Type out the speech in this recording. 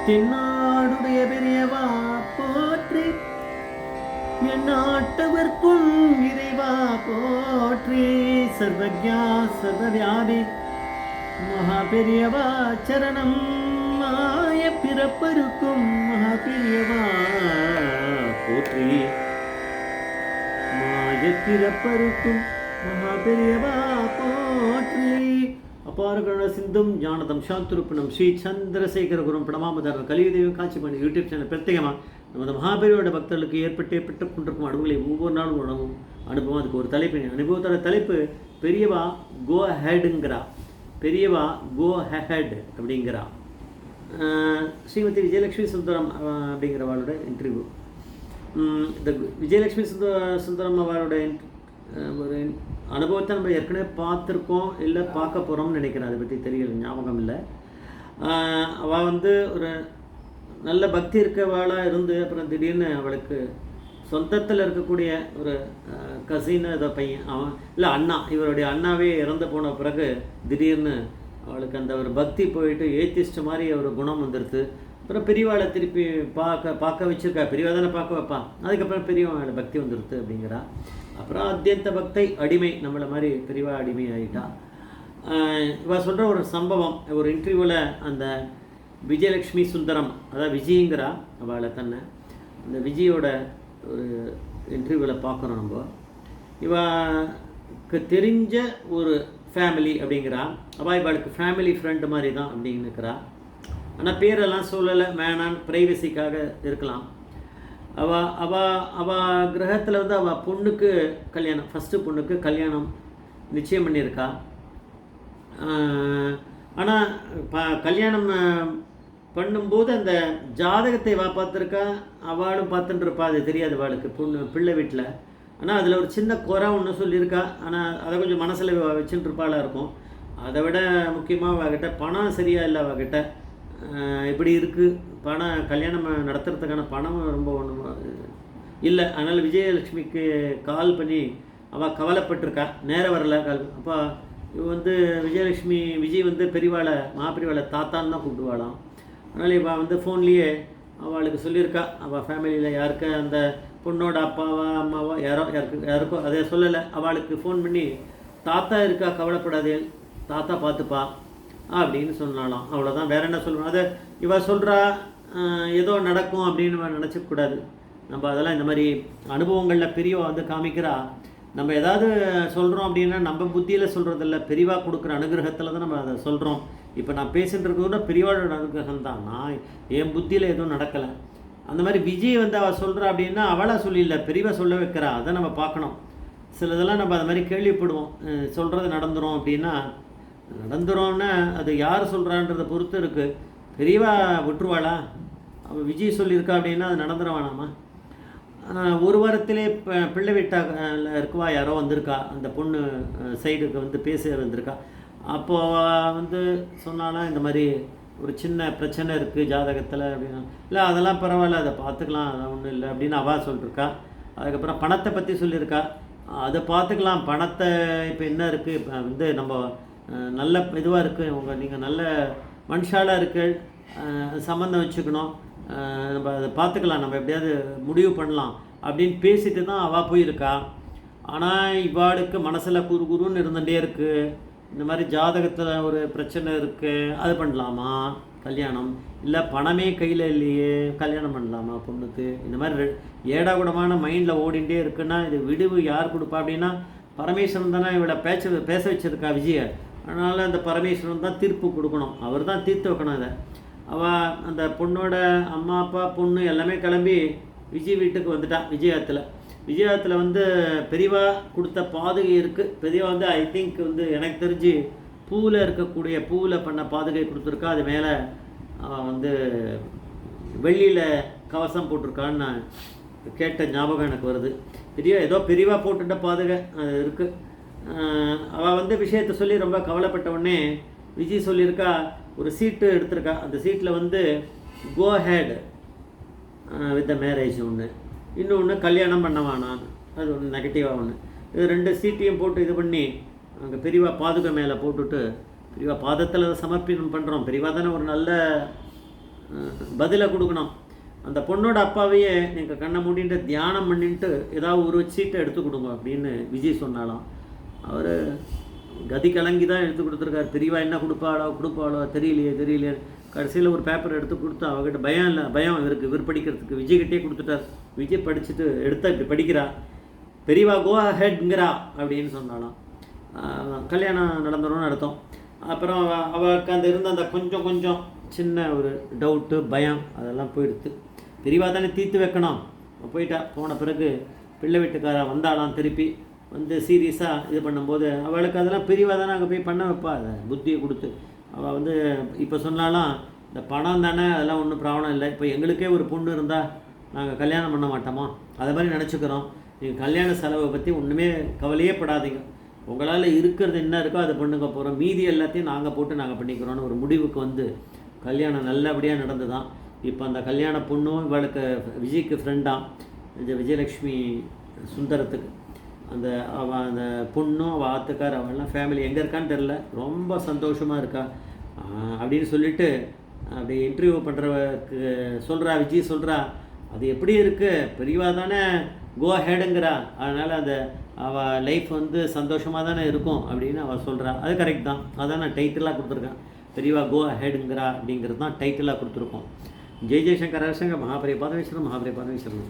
தென்னாடுடைய பெரியவா போற்றி, என் நாட்டவர்க்கும் இறைவா போற்றி. சர்வஜா சர்வவியாபி மகா பெரியவா சரணம். மாய பிறப்பருக்கும் மகா பெரியவா போற்றி. மாய பிறப்பருக்கும் மகா பெரியவா போற்றி. அபார கருண சிந்தும் ஞானதம் சாந்துருப்பணம் ஸ்ரீ சந்திரசேகர குரும் பிரணமாமதாரர் கலியுதேவம் காட்சி பண்ணி யூடியூப் சேனல் பிரத்யேகமாக நமது மகாபெரியோட பக்தர்களுக்கு ஏற்பட்டு கொண்டிருக்கும் அடுவுகளை ஒவ்வொரு நாளும் உணவும் அனுபவம். அதுக்கு ஒரு தலைப்பு, அனுபவத்தோட தலைப்பு பெரியவா கோ ஹெட்டுங்கிறா. பெரியவா கோ ஹெட் அப்படிங்கிறா. ஸ்ரீமதி விஜயலட்சுமி சுந்தரம் அப்படிங்கிறவளோட இன்டர்வியூ. இந்த விஜயலட்சுமி சுந்தரம் அவளோட ஒரு அனுபவத்தை நம்ம ஏற்கனவே பார்த்துருக்கோம், இல்லை பார்க்க போகிறோம்னு நினைக்கிறேன். அதை பற்றி தெரியல, ஞாபகம் இல்லை. அவள் வந்து ஒரு நல்ல பக்தி இருக்கவாளாக இருந்து அப்புறம் திடீர்னு அவளுக்கு சொந்தத்தில் இருக்கக்கூடிய ஒரு கசின்னு ஏதோ பையன், அவன் இல்லை அண்ணா, இவருடைய அண்ணாவே இறந்து போன பிறகு திடீர்னு அவளுக்கு அந்த ஒரு பக்தி போயிட்டு ஏத்திஸ்ட் மாதிரி ஒரு குணம் வந்துடுது. அப்புறம் பெரியவாளை திருப்பி பார்க்க வச்சுருக்கா. பெரியவா தானே பார்க்க வைப்பான். அதுக்கப்புறம் பெரியவாளை பக்தி வந்துடுது அப்படிங்கிறா. அப்புறம் அத்தியந்த பக்தை அடிமை, நம்மளை மாதிரி பெரியவா அடிமை ஆகிட்டா. இவள் சொல்கிற ஒரு சம்பவம், ஒரு இன்டர்வியூவில் அந்த விஜயலட்சுமி சுந்தரம், அதாவது விஜய்ங்கிறா அவளை தன்னை, அந்த விஜயோட ஒரு இன்டர்வியூவில் பார்க்குறோம் நம்ம. இவளுக்கு தெரிஞ்ச ஒரு ஃபேமிலி அப்படிங்கிறா. இவளுக்கு ஃபேமிலி ஃப்ரெண்டு மாதிரி தான் அப்படின்னு இருக்கிறா. ஆனால் பேரெல்லாம் சொல்லலை, வேணான், ப்ரைவசிக்காக இருக்கலாம். அவள் கிரகத்தில் வந்து அவள் பொண்ணுக்கு கல்யாணம், ஃபஸ்ட்டு பொண்ணுக்கு கல்யாணம் நிச்சயம் பண்ணியிருக்கா. ஆனால் கல்யாணம் பண்ணும்போது அந்த ஜாதகத்தை பார்த்துருக்கா, அவளும் பார்த்துட்டுருப்பா. அது தெரியாது அவளுக்கு, பிள்ளை வீட்டில். ஆனால் அதில் ஒரு சின்ன குறை ஒன்று சொல்லியிருக்கா. ஆனால் அதை கொஞ்சம் மனசில் வச்சுட்டுருப்பாளாக இருக்கும். அதை விட முக்கியமாக அவகிட்ட பணம் சரியாக இல்லை. அவகிட்ட இப்படி இருக்குது, பணம் கல்யாணம் நடத்துறதுக்கான பணம் ரொம்ப ஒன்று இல்லை. அதனால் விஜயலட்சுமிக்கு கால் பண்ணி அவள் கவலைப்பட்டிருக்கா. நேரம் வரல கால். அப்போ இவ வந்து விஜய் வந்து பெரியவாளை, மாப்பெரியவாளை தாத்தான்னு தான் கூப்பிடுவாளாம். அதனால் இவள் வந்து ஃபோன்லேயே அவளுக்கு சொல்லியிருக்கா. அவள் ஃபேமிலியில் யாருக்கு, அந்த பொண்ணோட அப்பாவா அம்மாவா யாருக்கோ அதை சொல்லலை. அவளுக்கு ஃபோன் பண்ணி தாத்தா இருக்கா, கவலைப்படாதே, தாத்தா பார்த்துப்பா அப்படின்னு சொன்னாலாம். அவ்வளோதான், வேற என்ன சொல்லணும். அதை இவள் சொல்கிறா, ஏதோ நடக்கும் அப்படின்னு நினச்சிக்கூடாது. நம்ம அதெல்லாம் இந்த மாதிரி அனுபவங்களில் பெரியவா வந்து காமிக்கிறா. நம்ம ஏதாவது சொல்கிறோம் அப்படின்னா நம்ம புத்தியில் சொல்கிறதில்ல, பெரியவா கொடுக்குற அனுகிரகத்தில் தான் நம்ம அதை சொல்கிறோம். இப்போ நான் பேசிட்டு இருக்கிறத பெரியவாளோட அனுகிரகம் தான். நான் என் புத்தியில் எதுவும் நடக்கலை. அந்த மாதிரி விஜய் வந்து அவள் சொல்கிறா அப்படின்னா அவளாக சொல்லிடல, பெரியவா சொல்ல வைக்கிறா. அதை நம்ம பார்க்கணும். சிலதெல்லாம் நம்ம அது மாதிரி கேள்விப்படுவோம், சொல்கிறது நடந்துடும் அப்படின்னா. நடந்துரும்னா அது யார் சொல்கிறான்றதை பொறுத்து இருக்குது. பெரியவா விட்டுருவாளா? அவள் விஜய் சொல்லியிருக்கா அப்படின்னா அது நடந்துட வேணாமா? ஒரு வாரத்திலே பிள்ளை வீட்டால் இருக்குவா யாரோ வந்திருக்கா, அந்த பொண்ணு சைடுக்கு வந்து பேச வந்திருக்கா. அப்போது வந்து சொன்னாலாம் இந்த மாதிரி ஒரு சின்ன பிரச்சனை இருக்குது ஜாதகத்தில் அப்படின்னா. இல்லை அதெல்லாம் பரவாயில்ல, அதை பார்த்துக்கலாம், அதெல்லாம் ஒன்றும் இல்லை அப்படின்னு அவள் சொல்லியிருக்கா. அதுக்கப்புறம் பணத்தை பற்றி சொல்லியிருக்கா, அதை பார்த்துக்கலாம். பணத்தை இப்போ என்ன இருக்குது, இப்போ வந்து நம்ம நல்ல இதுவாக இருக்குது, நீங்கள் நல்ல மனுஷாலாக இருக்கு, சம்மந்தம் வச்சுக்கணும், நம்ம அதை பார்த்துக்கலாம், நம்ம எப்படியாவது முடிவு பண்ணலாம் அப்படின்னு பேசிட்டு தான் அவள் போயிருக்கா. ஆனால் இவாளுக்கு மனசில் குறுன்னு இருந்துகிட்டே இருக்குது. இந்த மாதிரி ஜாதகத்தில் ஒரு பிரச்சனை இருக்குது, அது பண்ணலாமா கல்யாணம், இல்லை பணமே கையில் இல்லையே கல்யாணம் பண்ணலாமா பொண்ணுக்கு, இந்த மாதிரி ஏடாகுடமான மைண்டில் ஓடிண்டே இருக்குன்னா இது விடுவு யார் கொடுப்பா அப்படின்னா பரமேஸ்வரன் தானே இவளை பேச வச்சுருக்கா விஜயை. அதனால் அந்த பரமேஸ்வரன் தான் தீர்ப்பு கொடுக்கணும், அவர் தான் தீர்த்து வைக்கணும் இதை. அவள் அந்த பொண்ணோட அம்மா அப்பா பொண்ணு எல்லாமே கிளம்பி விஜய் வீட்டுக்கு வந்துட்டா. விஜயத்தில் வந்து பெரியவா கொடுத்த பாதுகை இருக்குது. பெரியவா வந்து ஐ திங்க் வந்து எனக்கு தெரிஞ்சு பூவில் பண்ண பாதுகை கொடுத்துருக்கா. அது மேலே வந்து வெள்ளியில் கவசம் போட்டிருக்கான்னு நான் கேட்ட ஞாபகம் எனக்கு வருது. ஏதோ பெரியவா போட்டுட்ட பாதுகை அது இருக்குது. அவள் வந்து விஷயத்தை சொல்லி ரொம்ப கவலைப்பட்ட உடனே விஜய் சொல்லியிருக்கா, ஒரு சீட்டு எடுத்திருக்கா. அந்த சீட்டில் வந்து கோ ஹெட் வித் த மேரேஜ் ஒன்று, இன்னொன்று கல்யாணம் பண்ண வேணான்னு, அது ஒன்று நெகட்டிவாக ஒன்று. இது ரெண்டு சீட்டையும் போட்டு இது பண்ணி அங்கே பெரியவா பாதுகை மேலே போட்டுட்டு பெரியவா பாதத்தில் சமர்ப்பணம் பண்ணுறோம். பெரியவா தானே ஒரு நல்ல பதிலை கொடுக்கணும். அந்த பொண்ணோட அப்பாவையே நீங்கள் கண்ணை மூடிட்டு தியானம் பண்ணிட்டு ஏதாவது ஒரு சீட்டை எடுத்து கொடுங்க அப்படின்னு விஜய் சொன்னாலாம். அவர் கதி கலங்கி தான் எடுத்து கொடுத்துருக்காரு. பெரியவா என்ன கொடுப்பாளோ தெரியலையே. கடைசியில் ஒரு பேப்பர் எடுத்து கொடுத்து அவகிட்ட பயம் இவருக்கு, இவர் படிக்கிறதுக்கு விஜய்கிட்டே கொடுத்துட்டார். விஜய் படிச்சுட்டு எடுத்தால் இப்படி படிக்கிறா, பெரியவா கோ ஹெட்ங்கிறா அப்படின்னு சொன்னாலாம். கல்யாணம் நடந்துடும் அர்த்தம். அப்புறம் அவளுக்கு அந்த இருந்த அந்த கொஞ்சம் சின்ன ஒரு டவுட்டு, பயம் அதெல்லாம் போயிடுத்து. பெரியவா தானே தீர்த்து வைக்கணும். போயிட்டா. போன பிறகு பிள்ளை வீட்டுக்காரா வந்தாலாம். திருப்பி வந்து சீரியஸாக இது பண்ணும்போது அவளுக்கு அதெல்லாம் பெரியவா தானே அங்கே போய் பண்ண வைப்பா, அதை புத்தியை கொடுத்து. அவள் வந்து இப்போ சொன்னாலாம், இந்த பணம் தானே அதெல்லாம் ஒன்றும் ப்ராப்ளம் இல்லை. இப்போ எங்களுக்கே ஒரு பொண்ணு இருந்தால் நாங்கள் கல்யாணம் பண்ண மாட்டோமா, அதை மாதிரி நினச்சிக்கிறோம். நீங்கள் கல்யாண செலவை பற்றி ஒன்றுமே கவலையே படாதீங்க. உங்களால் இருக்கிறது என்ன இருக்கோ அதை பண்ணுங்க போகிறோம், மீதி எல்லாத்தையும் நாங்கள் போட்டு நாங்கள் பண்ணிக்கிறோன்னு ஒரு முடிவுக்கு வந்து கல்யாணம் நல்லபடியாக நடந்து தான். இப்போ அந்த கல்யாண பொண்ணும் இவளுக்கு விஜய்க்கு ஃப்ரெண்டாம், விஜயலக்ஷ்மி சுந்தரத்துக்கு. அந்த பொண்ணும் அவள் ஆத்துக்கார் அவள்லாம் ஃபேமிலி எங்கே இருக்கான்னு தெரில, ரொம்ப சந்தோஷமாக இருக்கா அப்படின்னு சொல்லிட்டு அப்படி இன்டர்வியூ பண்ணுறவருக்கு சொல்கிறா. விஜய் சொல்கிறா, அது எப்படி இருக்குது, பெரியவா தானே கோ ஹெடுங்கிறா, அதனால் அந்த அவள் லைஃப் வந்து சந்தோஷமாக தானே இருக்கும் அப்படின்னு அவள் சொல்கிறா. அது கரெக்ட் தான். அதான் நான் டைட்டிலாக கொடுத்துருக்கேன், பெரியவா கோ ஹெடுங்கிறா அப்படிங்கிறது தான் டைட்டிலாக கொடுத்துருக்கோம். ஜெய் ஜெய்சங்கர் அரசங்க மகாபரிய பாதவேஸ்வரம்.